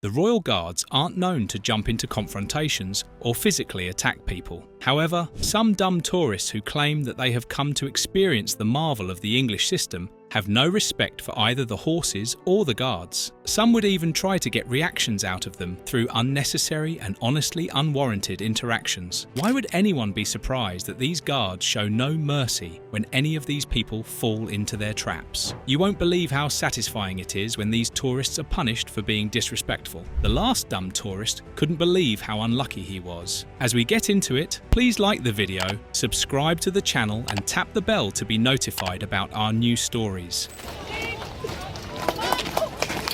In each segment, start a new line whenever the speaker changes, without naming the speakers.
The Royal Guards aren't known to jump into confrontations or physically attack people. However, some dumb tourists who claim that they have come to experience the marvel of the English system have no respect for either the horses or the guards. Some would even try to get reactions out of them through unnecessary and honestly unwarranted interactions. Why would anyone be surprised that these guards show no mercy when any of these people fall into their traps? You won't believe how satisfying it is when these tourists are punished for being disrespectful. The last dumb tourist couldn't believe how unlucky he was. As we get into it, please like the video, subscribe to the channel and tap the bell to be notified about our new stories.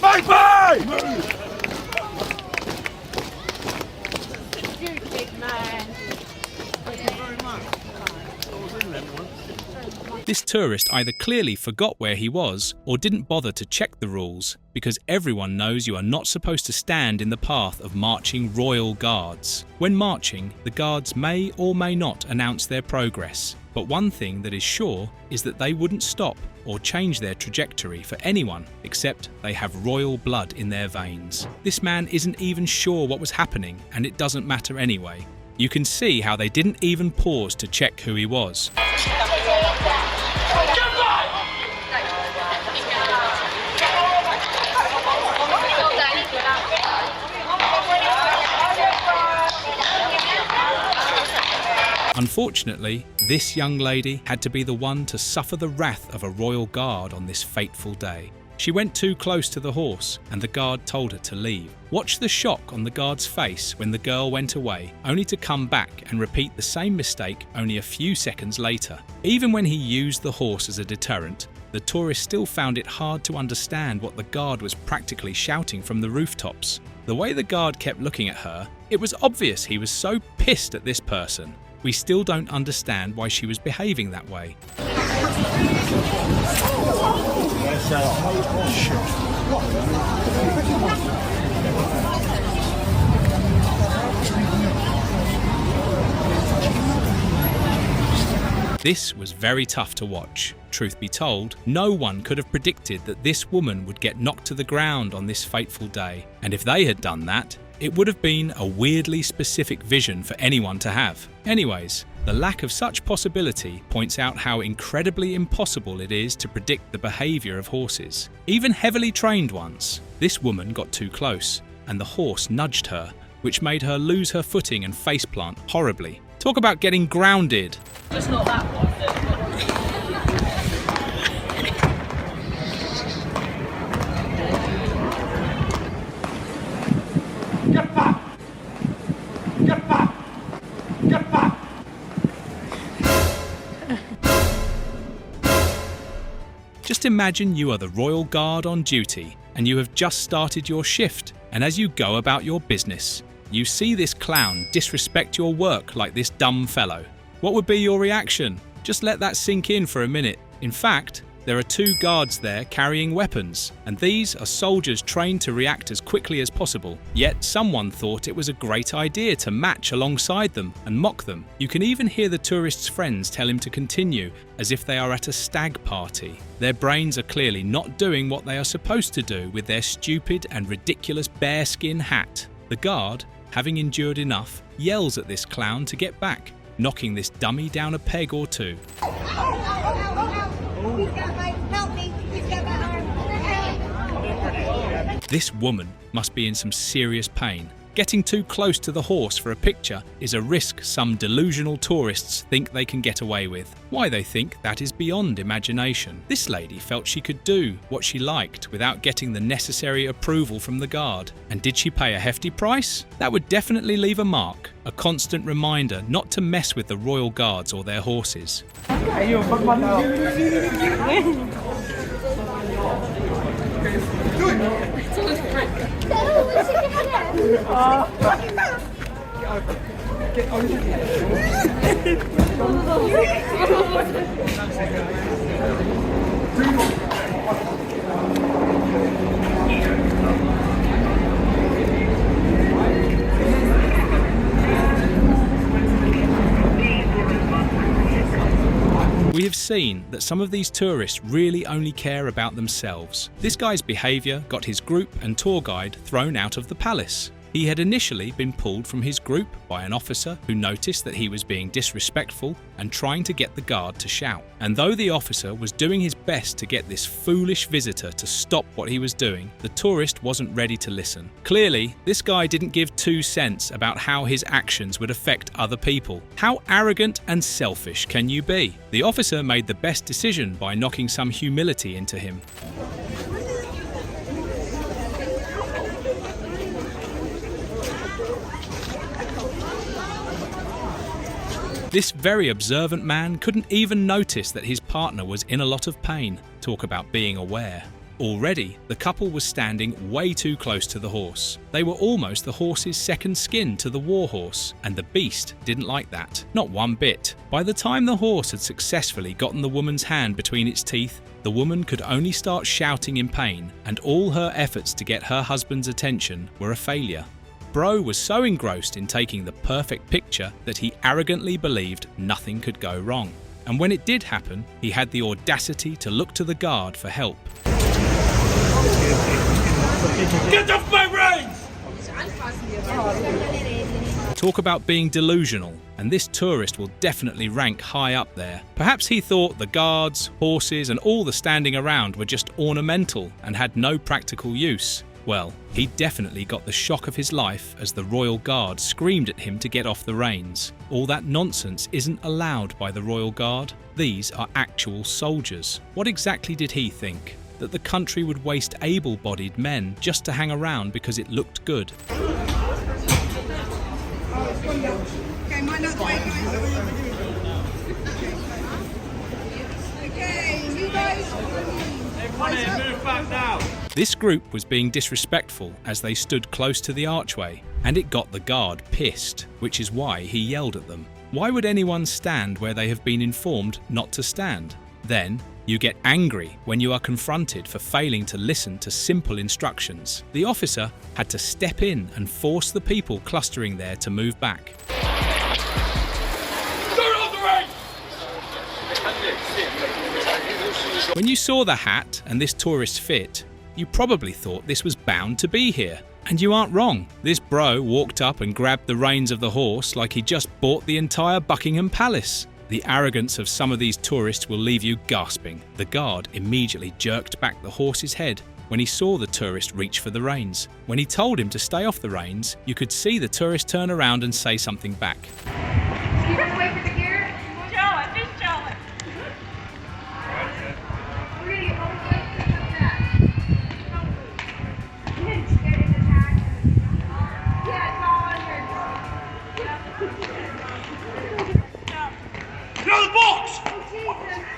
Bye-bye!
You big man.
Thank you very much. I was in there once.
This tourist either clearly forgot where he was or didn't bother to check the rules, because everyone knows you are not supposed to stand in the path of marching royal guards. When marching, the guards may or may not announce their progress, but one thing that is sure is that they wouldn't stop or change their trajectory for anyone except they have royal blood in their veins. This man isn't even sure what was happening, and it doesn't matter anyway. You can see how they didn't even pause to check who he was. Unfortunately, this young lady had to be the one to suffer the wrath of a royal guard on this fateful day. She went too close to the horse and the guard told her to leave. Watch the shock on the guard's face when the girl went away, only to come back and repeat the same mistake only a few seconds later. Even when he used the horse as a deterrent, the tourist still found it hard to understand what the guard was practically shouting from the rooftops. The way the guard kept looking at her, it was obvious he was so pissed at this person. We still don't understand why she was behaving that way. This was very tough to watch. Truth be told, no one could have predicted that this woman would get knocked to the ground on this fateful day. And if they had done that, it would have been a weirdly specific vision for anyone to have. Anyways, the lack of such possibility points out how incredibly impossible it is to predict the behaviour of horses, even heavily trained ones. This woman got too close, and the horse nudged her, which made her lose her footing and faceplant horribly. Talk about getting grounded.
Just not that one.
Get back! Get back! Get back!
Just imagine you are the Royal Guard on duty and you have just started your shift, and as you go about your business, you see this clown disrespect your work like this dumb fellow. What would be your reaction? Just let that sink in for a minute. In fact, there are two guards there carrying weapons, and these are soldiers trained to react as quickly as possible. Yet someone thought it was a great idea to match alongside them and mock them. You can even hear the tourist's friends tell him to continue, as if they are at a stag party. Their brains are clearly not doing what they are supposed to do with their stupid and ridiculous bearskin hat. The guard, having endured enough, yells at this clown to get back, knocking this dummy down a peg or two. This woman must be in some serious pain. Getting too close to the horse for a picture is a risk some delusional tourists think they can get away with. Why they think that is beyond imagination. This lady felt she could do what she liked without getting the necessary approval from the guard. And did she pay a hefty price? That would definitely leave a mark, a constant reminder not to mess with the Royal Guards or their horses. We have seen that some of these tourists really only care about themselves. This guy's behaviour got his group and tour guide thrown out of the palace. He had initially been pulled from his group by an officer who noticed that he was being disrespectful and trying to get the guard to shout. And though the officer was doing his best to get this foolish visitor to stop what he was doing, the tourist wasn't ready to listen. Clearly, this guy didn't give 2 cents about how his actions would affect other people. How arrogant and selfish can you be? The officer made the best decision by knocking some humility into him. This very observant man couldn't even notice that his partner was in a lot of pain. Talk about being aware. Already, the couple was standing way too close to the horse. They were almost the horse's second skin to the war horse, and the beast didn't like that. Not one bit. By the time the horse had successfully gotten the woman's hand between its teeth, the woman could only start shouting in pain, and all her efforts to get her husband's attention were a failure. Bro was so engrossed in taking the perfect picture that he arrogantly believed nothing could go wrong. And when it did happen, he had the audacity to look to the guard for help.
Get off my reins!
Talk about being delusional, and this tourist will definitely rank high up there. Perhaps he thought the guards, horses, and all the standing around were just ornamental and had no practical use. Well, he definitely got the shock of his life as the royal guard screamed at him to get off the reins. All that nonsense isn't allowed by the royal guard. These are actual soldiers. What exactly did he think? That the country would waste able-bodied men just to hang around because it looked good?
Okay, mind out the way, guys. Okay, you guys.
Everyone in, move back now.
This group was being disrespectful as they stood close to the archway, and it got the guard pissed, which is why he yelled at them. Why would anyone stand where they have been informed not to stand? Then, you get angry when you are confronted for failing to listen to simple instructions. The officer had to step in and force the people clustering there to move back. When you saw the hat and this tourist's fit, you probably thought this was bound to be here. And you aren't wrong. This bro walked up and grabbed the reins of the horse like he just bought the entire Buckingham Palace. The arrogance of some of these tourists will leave you gasping. The guard immediately jerked back the horse's head when he saw the tourist reach for the reins. When he told him to stay off the reins, you could see the tourist turn around and say something back.
Wait for the gear.
Challenge, just challenge.
Really, all the way to the back. Get in the back. Yeah, it's all under.
Get out of the box!
Oh, Jesus.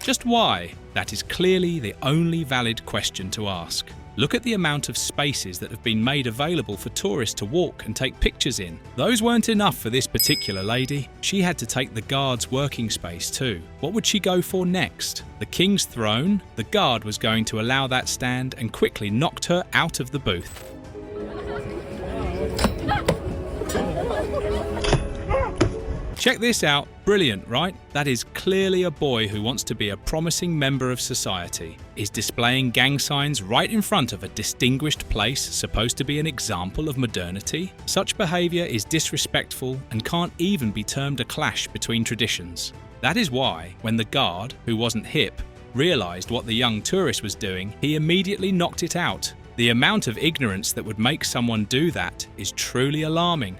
Just why? That is clearly the only valid question to ask. Look at the amount of spaces that have been made available for tourists to walk and take pictures in. Those weren't enough for this particular lady. She had to take the guard's working space too. What would she go for next? The king's throne? The guard was going to allow that stand and quickly knocked her out of the booth. Check this out. Brilliant, right? That is clearly a boy who wants to be a promising member of society. Is displaying gang signs right in front of a distinguished place supposed to be an example of modernity? Such behaviour is disrespectful and can't even be termed a clash between traditions. That is why, when the guard, who wasn't hip, realised what the young tourist was doing, he immediately knocked it out. The amount of ignorance that would make someone do that is truly alarming.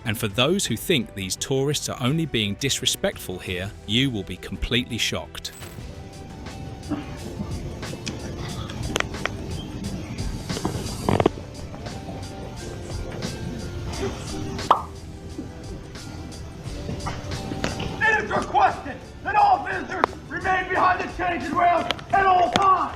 And for those who think these tourists are only being disrespectful here, you will be completely shocked.
It is requested that all visitors remain behind the changing rails at all times.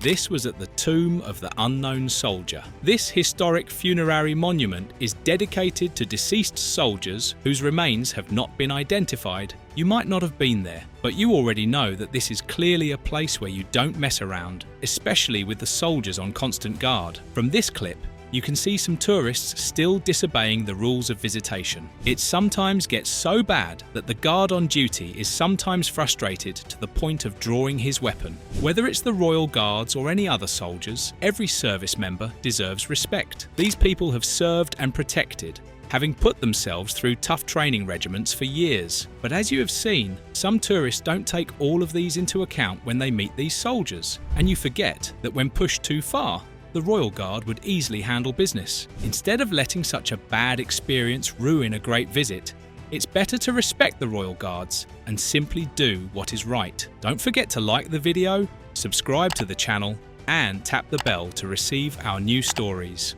This was at the tomb of the unknown soldier. This historic funerary monument is dedicated to deceased soldiers whose remains have not been identified. You might not have been there, but you already know that this is clearly a place where you don't mess around, especially with the soldiers on constant guard. From this clip, you can see some tourists still disobeying the rules of visitation. It sometimes gets so bad that the guard on duty is sometimes frustrated to the point of drawing his weapon. Whether it's the Royal Guards or any other soldiers, every service member deserves respect. These people have served and protected, having put themselves through tough training regiments for years. But as you have seen, some tourists don't take all of these into account when they meet these soldiers, and you forget that when pushed too far, the Royal Guard would easily handle business. Instead of letting such a bad experience ruin a great visit, it's better to respect the Royal Guards and simply do what is right. Don't forget to like the video, subscribe to the channel, and tap the bell to receive our new stories.